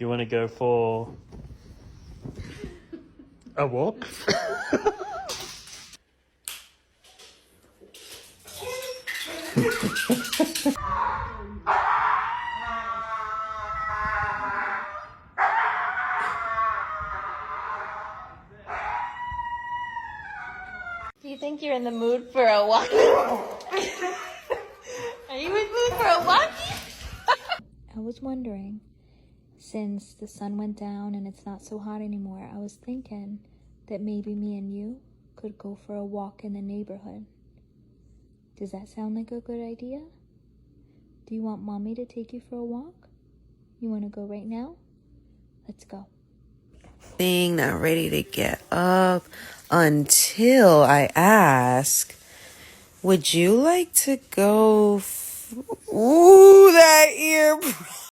You want to go for a walk? Do you think you're in the mood for a walk? Are you in the mood for a walk? I was wondering, since the sun went down and it's not so hot anymore, I was thinking that maybe me and you could go for a walk in the neighborhood. Does that sound like a good idea? Do you want mommy to take you for a walk? You want to go right now? Let's go. Not ready to get up until I ask, would you like to go? Ooh, that ear.